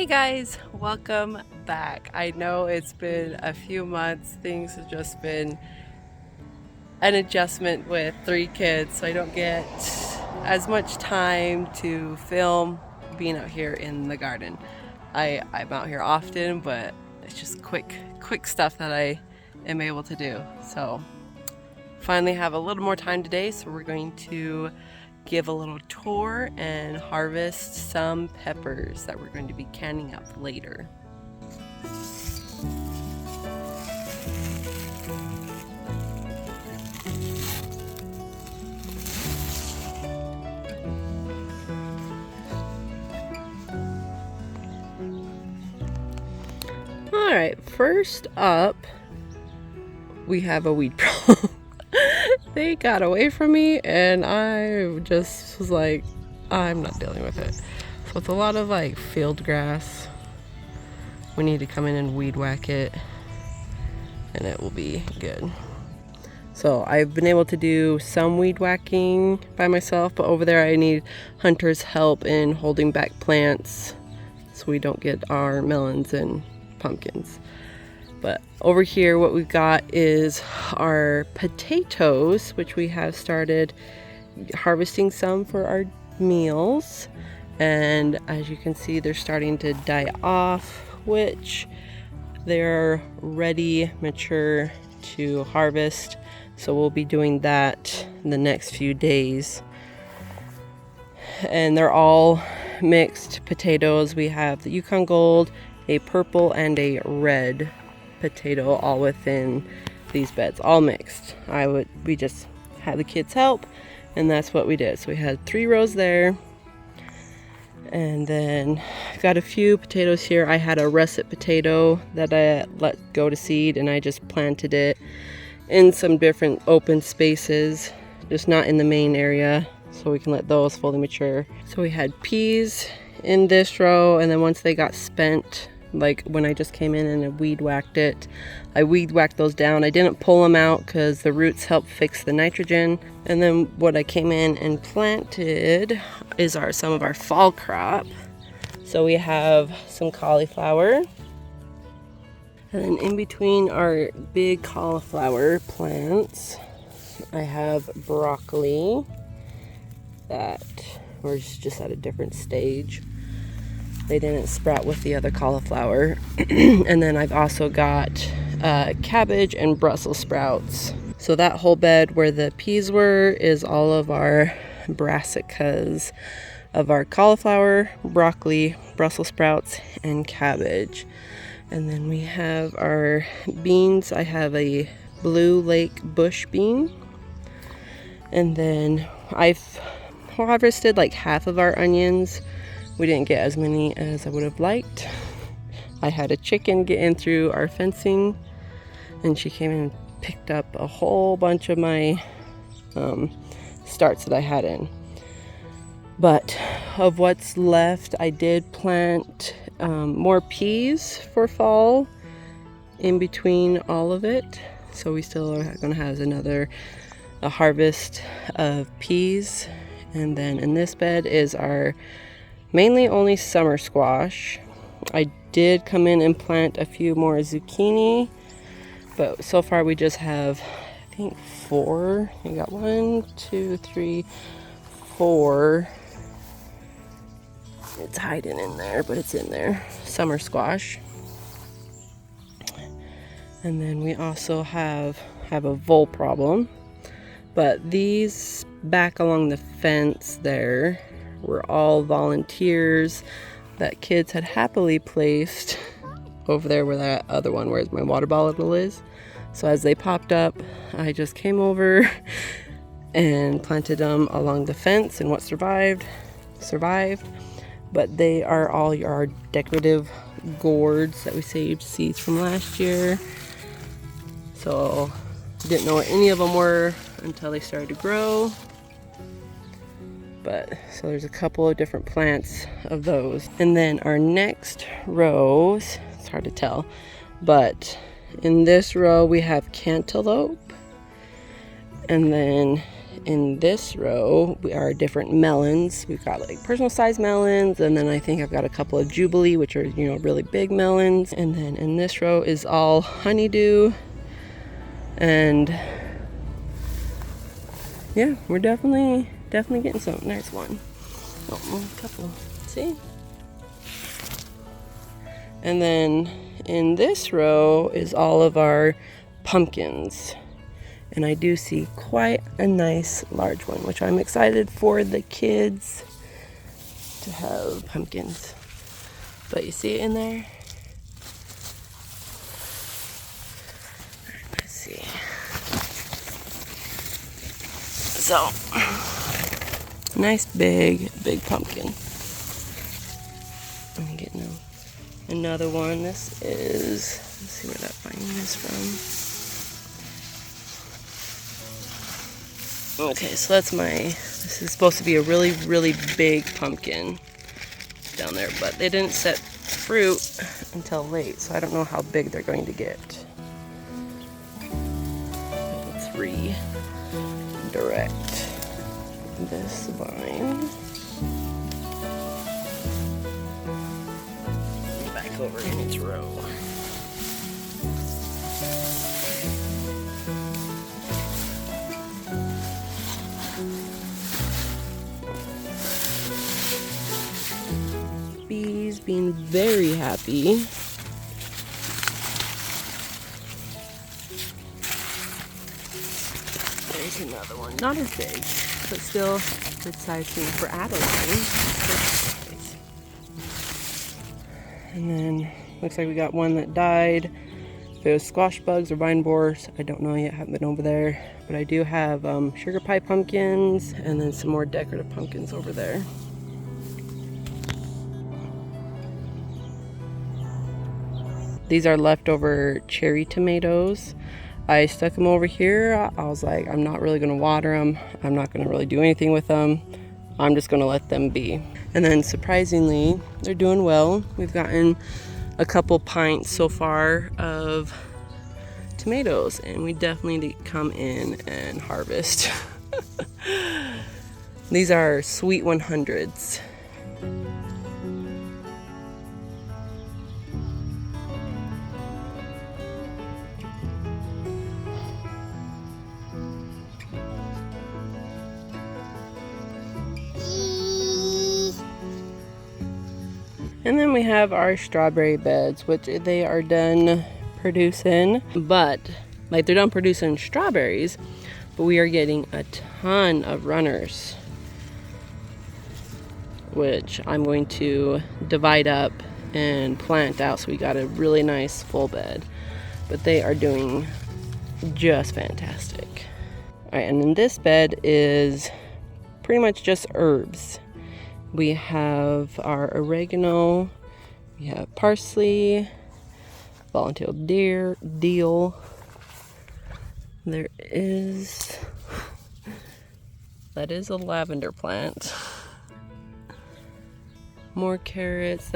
Hey guys, welcome back. I know it's been a few months. Things have just been an adjustment with 3 kids, so I don't get as much time to film being out here in the garden. I'm out here often, but it's just quick stuff that I am able to do. So finally have a little more time today, so we're going to give a little tour and harvest some peppers that we're going to be canning up later. All right, first up, we have a weed problem. They got away from me and I just was like, I'm not dealing with it. So it's a lot of like field grass. We need to come in and weed whack it and it will be good. So I've been able to do some weed whacking by myself, but over there I need Hunter's help in holding back plants so we don't get our melons and pumpkins. But over here what we've got is our potatoes, which we have started harvesting some for our meals. And as you can see, they're starting to die off, which they're ready, mature to harvest. So we'll be doing that in the next few days. And they're all mixed potatoes. We have the Yukon Gold, a purple, and a red potato all within these beds, all mixed. We just had the kids help, and that's what we did. So we had 3 rows there, and then got a few potatoes here. I had a russet potato that I let go to seed, and I just planted it in some different open spaces, just not in the main area, so we can let those fully mature. So we had peas in this row, and then once they got spent, like when I just came in and I weed whacked it, I weed whacked those down. I didn't pull them out because the roots help fix the nitrogen. And then what I came in and planted is some of our fall crop. So we have some cauliflower, and then in between our big cauliflower plants I have broccoli that we're just at a different stage. They didn't sprout with the other cauliflower. And then I've also got cabbage and Brussels sprouts. So that whole bed where the peas were is all of our brassicas of our cauliflower, broccoli, Brussels sprouts, and cabbage. And then we have our beans. I have a Blue Lake bush bean. And then I've harvested like half of our onions. We didn't get as many as I would have liked. I had a chicken get in through our fencing, and she came in and picked up a whole bunch of my starts that I had in. But of what's left, I did plant more peas for fall in between all of it. So we still are going to have a harvest of peas. And then in this bed is our mainly only summer squash. I did come in and plant a few more zucchini, but so far we just have, I think, 4. We got 1, 2, 3, 4. It's hiding in there, but it's in there. Summer squash. And then we also have a vole problem, but these back along the fence there were all volunteers that kids had happily placed over there where that other one, where my water bottle is. So as they popped up, I just came over and planted them along the fence, and what survived. But they are all our decorative gourds that we saved seeds from last year. So didn't know what any of them were until they started to grow. But so there's a couple of different plants of those. And then our next rows, it's hard to tell, but in this row we have cantaloupe, and then in this row we are different melons. We've got like personal size melons, and then I think I've got a couple of Jubilee, which are, you know, really big melons. And then in this row is all honeydew. And yeah, we're definitely getting some. There's one. Oh, a couple. See? And then in this row is all of our pumpkins. And I do see quite a nice large one, which I'm excited for the kids to have pumpkins. But you see it in there? Let's see. So, nice big pumpkin. I'm getting another one. This is, let's see where that vine is from. Okay, so that's this is supposed to be a really, really big pumpkin down there, but they didn't set fruit until late, so I don't know how big they're going to get. 3 direct this vine back over in its row. Bees being very happy. There's another one, not as big, but still good size thing for Adeline. And then looks like we got one that died. If it was squash bugs or vine borers, I don't know yet, haven't been over there. But I do have sugar pie pumpkins and then some more decorative pumpkins over there. These are leftover cherry tomatoes. I stuck them over here. I was like, I'm not really gonna water them. I'm not gonna really do anything with them. I'm just gonna let them be. And then surprisingly, they're doing well. We've gotten a couple pints so far of tomatoes, and we definitely need to come in and harvest. These are sweet 100s. And then we have our strawberry beds, which they are done producing, but like they're done producing strawberries, but we are getting a ton of runners, which I'm going to divide up and plant out so we got a really nice full bed. But they are doing just fantastic. All right, and then this bed is pretty much just herbs. We have our oregano, we have parsley, volunteer deal. There is, that is a lavender plant. More carrots.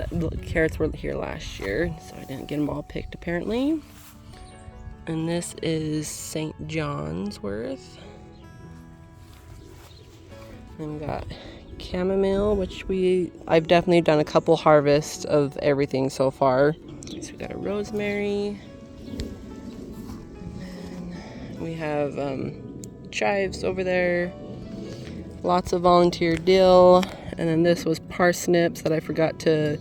Carrots were here last year, so I didn't get them all picked apparently. And this is St. John's Worth. And we got chamomile, which I've definitely done a couple harvests of everything so far. So we got a rosemary, and then we have chives over there, lots of volunteer dill, and then this was parsnips that I forgot to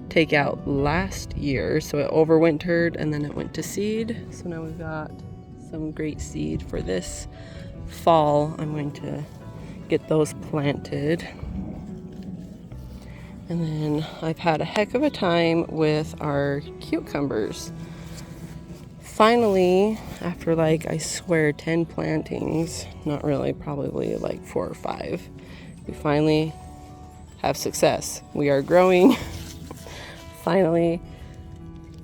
take out last year, so it overwintered and then it went to seed. So now we've got some great seed for this fall. I'm going to get those planted. And then I've had a heck of a time with our cucumbers. Finally, after like, I swear 10 plantings, not really, probably like 4 or 5, we finally have success. We are growing. Finally,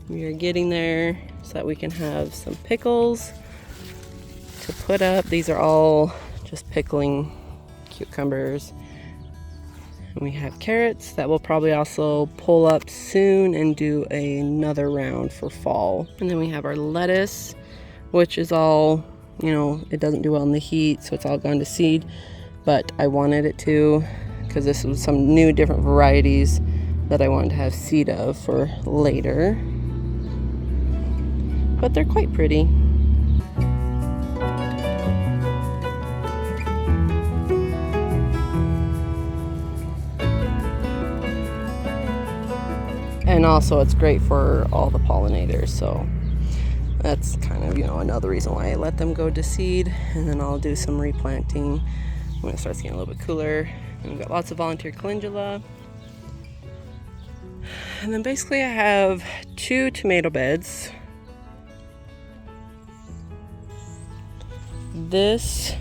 we are getting there so that we can have some pickles to put up. These are all just pickling cucumbers. And we have carrots that we'll probably also pull up soon and do another round for fall. And then we have our lettuce, which is all you know, it doesn't do well in the heat, so it's all gone to seed. But I wanted it to, because this was some new different varieties that I wanted to have seed of for later. But they're quite pretty. And also it's great for all the pollinators, so that's kind of, you know, another reason why I let them go to seed. And then I'll do some replanting when it starts getting a little bit cooler. And we've got lots of volunteer calendula. And then basically I have 2 tomato beds. This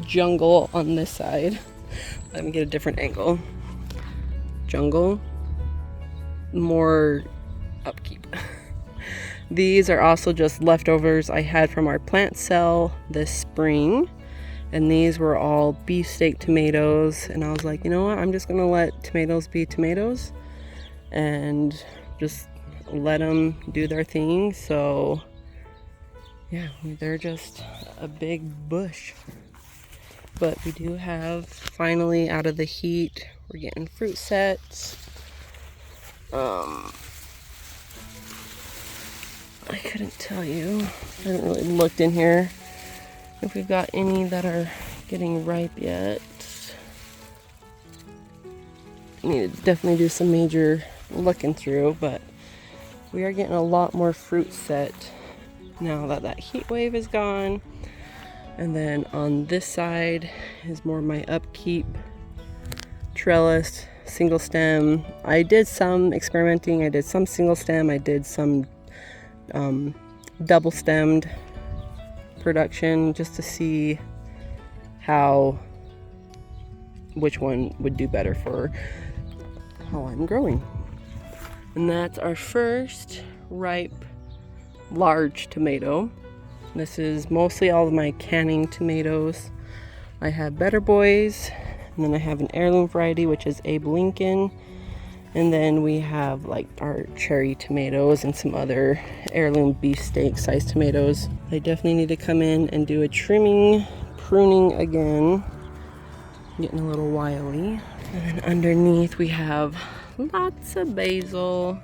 jungle on this side. Let me get a different angle. Jungle. More upkeep. These are also just leftovers I had from our plant cell this spring. And these were all beefsteak tomatoes. And I was like, you know what? I'm just going to let tomatoes be tomatoes. And just let them do their thing. So yeah, they're just a big bush. But we do have, finally, out of the heat, we're getting fruit sets. I couldn't tell you, I haven't really looked in here if we've got any that are getting ripe yet. I need to definitely do some major looking through, but we are getting a lot more fruit set now that that heat wave is gone. And then on this side is more my upkeep trellis, single stem. I did some experimenting. I did some single stem. I did some double stemmed production just to see which one would do better for how I'm growing. And that's our first ripe large tomato. This is mostly all of my canning tomatoes. I have Better Boys, and then I have an heirloom variety, which is Abe Lincoln. And then we have like our cherry tomatoes and some other heirloom beefsteak sized tomatoes. I definitely need to come in and do a trimming, pruning again. I'm getting a little wily. And then underneath we have lots of basil.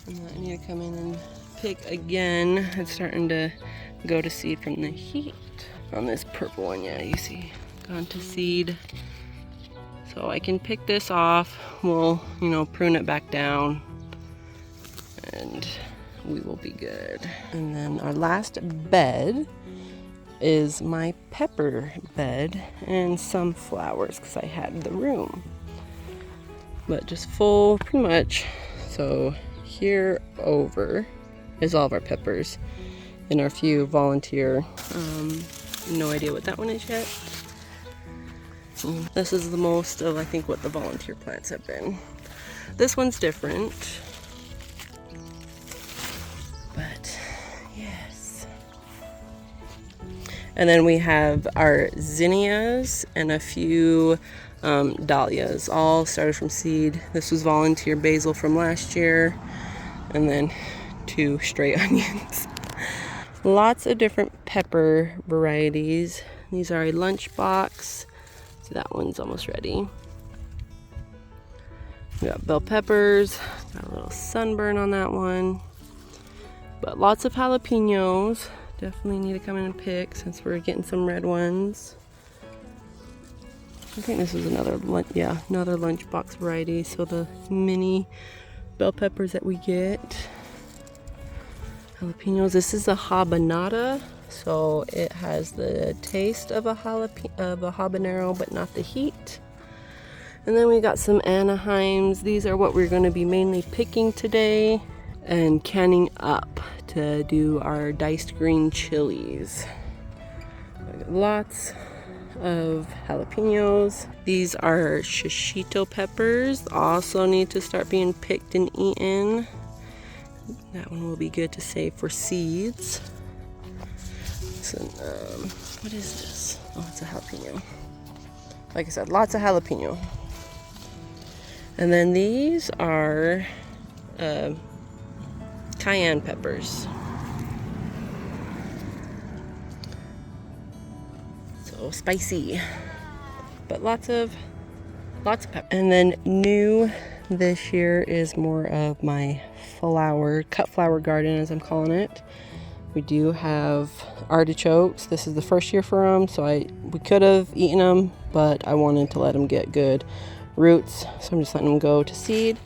And I need to come in and pick again. It's starting to go to seed from the heat. On this purple one, yeah, you see, gone to seed. So I can pick this off. We'll, you know, prune it back down and we will be good. And then our last bed is my pepper bed and some flowers because I had the room. But just full, pretty much. So here over is all of our peppers and our few volunteer. No idea what that one is yet. This is the most of, I think, what the volunteer plants have been. This one's different. But yes. And then we have our zinnias and a few dahlias, all started from seed. This was volunteer basil from last year, and then 2 stray onions. Lots of different pepper varieties. These are a lunchbox. So that one's almost ready. We got bell peppers. Got a little sunburn on that one. But lots of jalapenos. Definitely need to come in and pick since we're getting some red ones. I think this is another lunchbox variety. So the mini bell peppers that we get. Jalapenos. This is a habanada, so it has the taste of a habanero, but not the heat. And then we got some Anaheims. These are what we're going to be mainly picking today and canning up to do our diced green chilies. Lots of jalapenos. These are shishito peppers. Also need to start being picked and eaten. That one will be good to save for seeds. So, what is this? Oh, it's a jalapeno. Like I said, lots of jalapeno. And then these are cayenne peppers. So spicy, but lots of pepper. And then new this year is more of my cut flower garden, as I'm calling it. We do have artichokes. This is the first year for them, so we could have eaten them, but I wanted to let them get good roots, so I'm just letting them go to seed.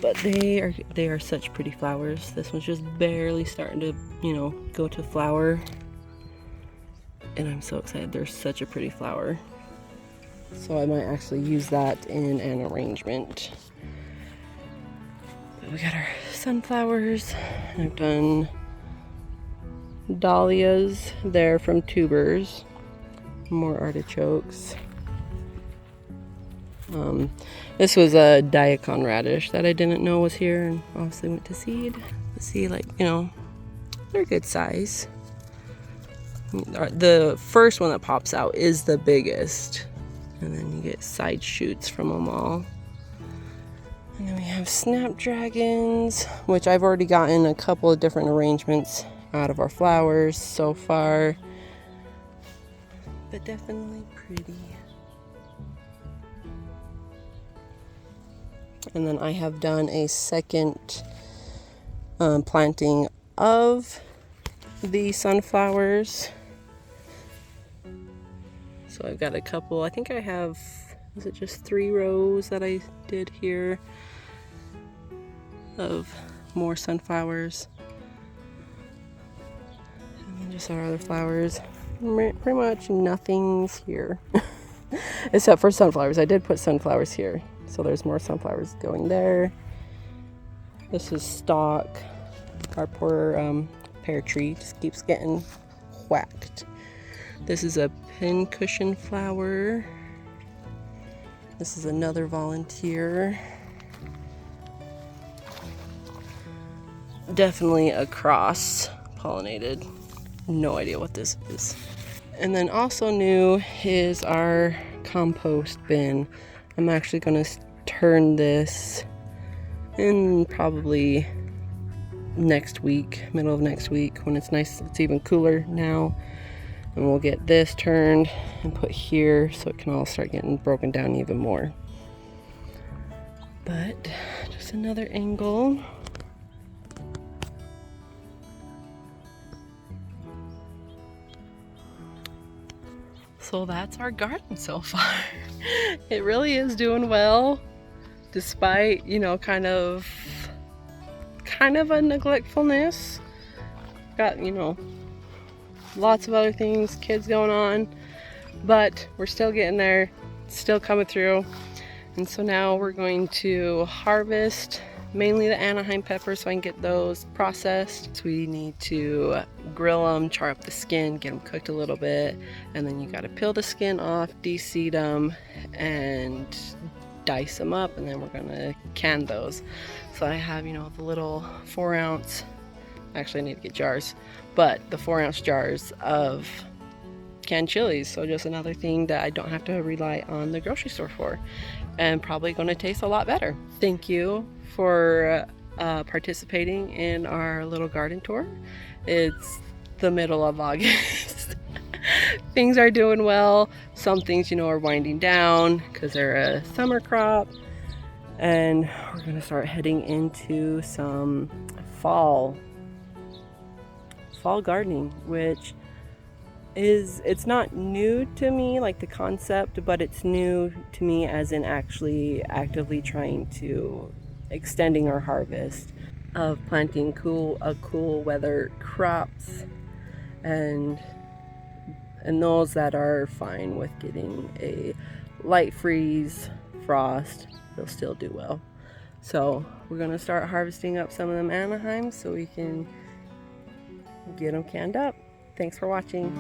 But they are such pretty flowers. This one's just barely starting to, go to flower, and I'm so excited. They're such a pretty flower, so I might actually use that in an arrangement. But we got our sunflowers. I've done dahlias there from tubers, more artichokes. This was a daikon radish that I didn't know was here, and obviously went to seed. See, they're good size. The first one that pops out is the biggest, and then you get side shoots from them all. And then we have snapdragons, which I've already gotten a couple of different arrangements out of our flowers so far, but definitely pretty. And then I have done a second planting of the sunflowers. So I've got a couple, I think I have, is it just 3 rows that I did here of more sunflowers. And then just our other flowers. Pretty much nothing's here except for sunflowers. I did put sunflowers here, so there's more sunflowers going there. This is stock. Our poor pear tree just keeps getting whacked. This is a pincushion flower. This is another volunteer. Definitely a cross pollinated. No idea what this is. And then also new is our compost bin. I'm actually going to turn this in probably next week, middle of next week, when it's nice. It's even cooler now, and we'll get this turned and put here so it can all start getting broken down even more. But just another angle. So that's our garden so far. It really is doing well, despite, kind of a neglectfulness. Got, lots of other things, kids going on, but we're still getting there, still coming through. And so now we're going to harvest mainly the Anaheim peppers so I can get those processed. So we need to grill them, char up the skin, get them cooked a little bit, and then you got to peel the skin off, de-seed them, and dice them up, and then we're gonna can those. So I have, the little 4-ounce, actually I need to get jars, but the 4-ounce jars of canned chilies. So just another thing that I don't have to rely on the grocery store for, and probably going to taste a lot better. Thank you for participating in our little garden tour. It's the middle of August. Things are doing well. Some things, are winding down because they're a summer crop, and we're going to start heading into some fall gardening, which it's not new to me, like the concept, but it's new to me as in actually actively trying to extending our harvest of planting cool weather crops, and those that are fine with getting a light freeze, frost, they'll still do well. So we're going to start harvesting up some of them Anaheim so we can get them canned up. Thanks for watching.